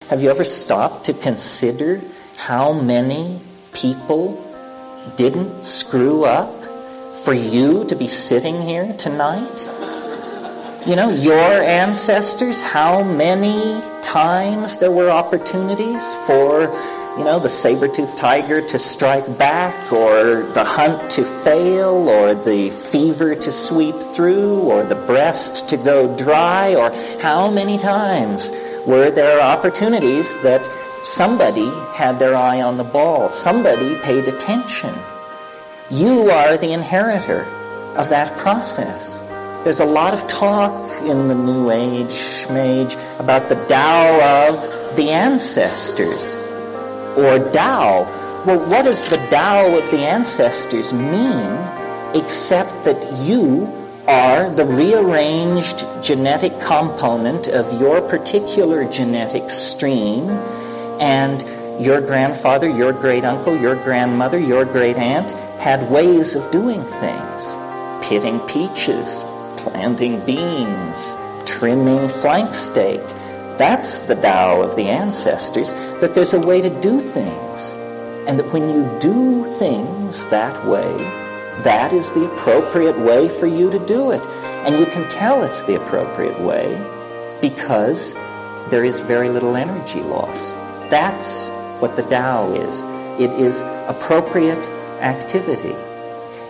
Have you ever stopped to consider how many people didn't screw up for you to be sitting here tonight? You know, your ancestors, how many times there were opportunities for, the saber-toothed tiger to strike back, or the hunt to fail, or the fever to sweep through, or the breast to go dry, or how many times were there opportunities that somebody had their eye on the ball, somebody paid attention. You are the inheritor of that process. There's a lot of talk in the New Age, Schmage, about the Tao of the ancestors, or Tao. Well, what does the Tao of the ancestors mean, except that you are the rearranged genetic component of your particular genetic stream, and your grandfather, your great-uncle, your grandmother, your great-aunt had ways of doing things. Pitting peaches, planting beans, trimming flank steak. That's the Tao of the ancestors, that there's a way to do things. And that when you do things that way, that is the appropriate way for you to do it. And you can tell it's the appropriate way because there is very little energy loss. That's what the Tao is. It is appropriate activity.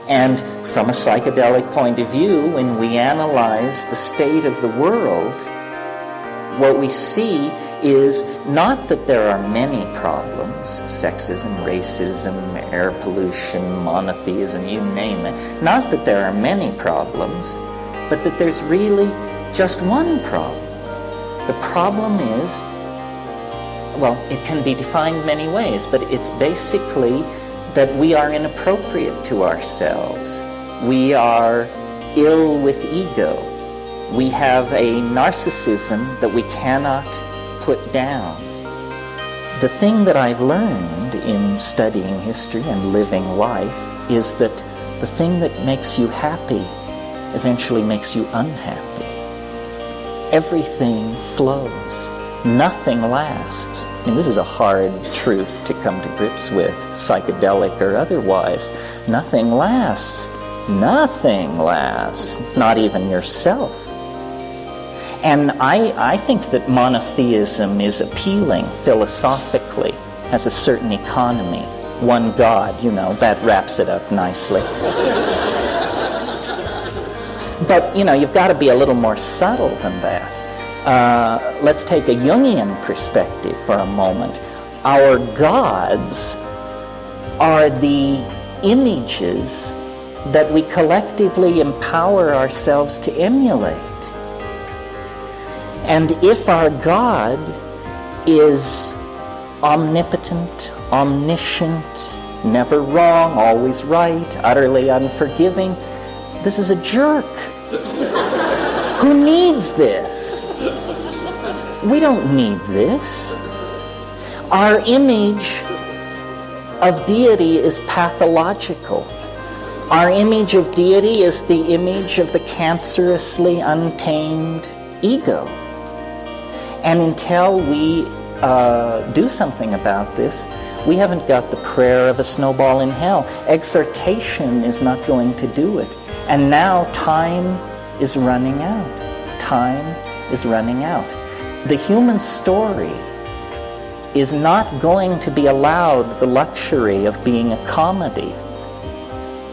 And from a psychedelic point of view, when we analyze the state of the world, what we see is not that there are many problems, sexism, racism, air pollution, monotheism, you name it. Not that there are many problems, but that there's really just one problem. The problem is, well, it can be defined many ways, but it's basically that we are inappropriate to ourselves. We are ill with ego. We have a narcissism that we cannot put down. The thing that I've learned in studying history and living life is that the thing that makes you happy eventually makes you unhappy. Everything flows. Nothing lasts. I mean, this is a hard truth to come to grips with, psychedelic or otherwise. Nothing lasts. Nothing lasts. Not even yourself. And I think that monotheism is appealing philosophically, has a certain economy. One God, that wraps it up nicely. But, you've got to be a little more subtle than that. Let's take a Jungian perspective for a moment. Our gods are the images that we collectively empower ourselves to emulate. And if our God is omnipotent, omniscient, never wrong, always right, utterly unforgiving, this is a jerk. Who needs this? We don't need this. Our image of deity is pathological. Our image of deity is the image of the cancerously untamed ego. And until we do something about this, we haven't got the prayer of a snowball in hell. Exhortation is not going to do it. And now time is running out. Time is running out. The human story is not going to be allowed the luxury of being a comedy.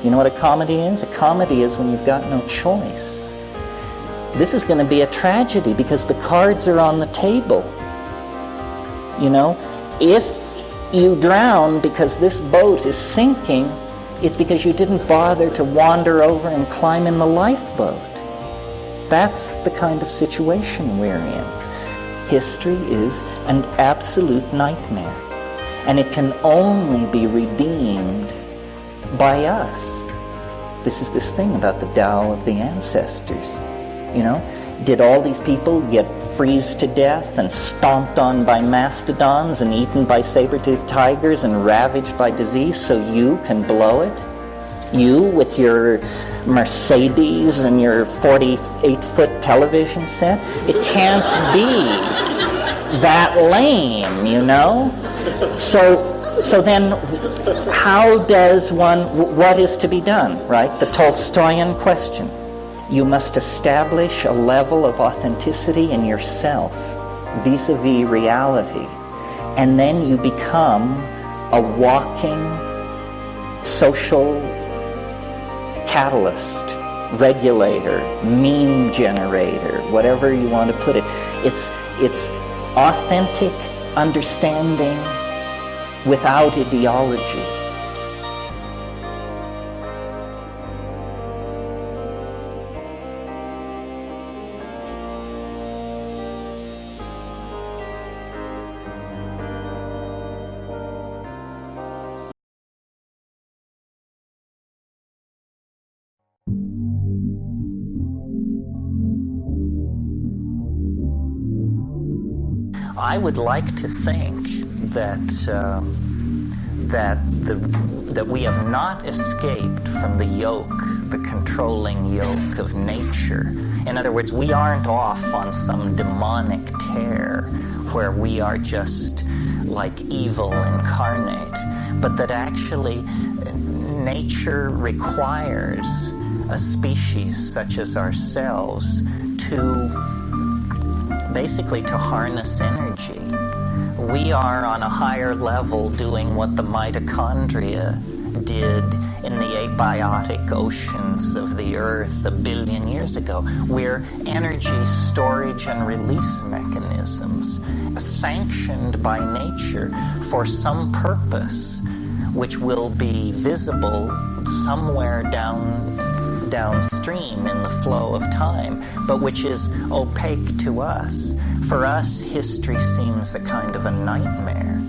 You know what a comedy is? A comedy is when you've got no choice. This is going to be a tragedy because the cards are on the table. If you drown because this boat is sinking, it's because you didn't bother to wander over and climb in the lifeboat. That's the kind of situation we're in. History is an absolute nightmare, and it can only be redeemed by us. This is this thing about the Tao of the ancestors. Did all these people get freezed to death and stomped on by mastodons and eaten by saber-toothed tigers and ravaged by disease so you can blow it? You with your Mercedes and your 48-foot television set? It can't be. that lame, you know? So then how does one, what is to be done, right? The Tolstoyan question. You must establish a level of authenticity in yourself vis-a-vis reality, and then you become a walking social catalyst, regulator, meme generator, whatever you want to put it. It's authentic understanding without ideology. I would like to think that that we have not escaped from the yoke, the controlling yoke of nature. In other words, we aren't off on some demonic tear where we are just like evil incarnate, but that actually nature requires a species such as ourselves to basically to harness energy. We are on a higher level doing what the mitochondria did in the abiotic oceans of the earth 1 billion years ago. We're energy storage and release mechanisms sanctioned by nature for some purpose, which will be visible somewhere downstream in the flow of time, but which is opaque to us. For us, history seems a kind of a nightmare,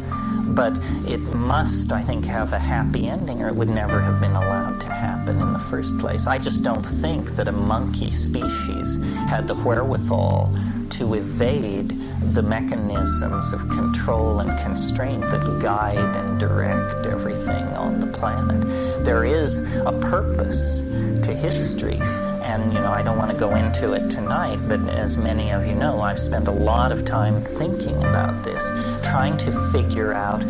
but it must, I think, have a happy ending, or it would never have been allowed to happen in the first place. I just don't think that a monkey species had the wherewithal to evade the mechanisms of control and constraint that guide and direct everything on the planet. There is a purpose to history, and I don't want to go into it tonight, but as many of you know, I've spent a lot of time thinking about this, trying to figure out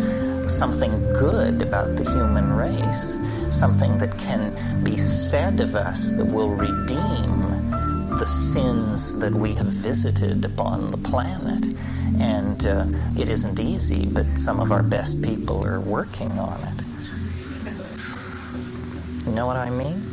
something good about the human race, something that can be said of us that will redeem the sins that we have visited upon the planet. And it isn't easy, but some of our best people are working on it. You know what I mean?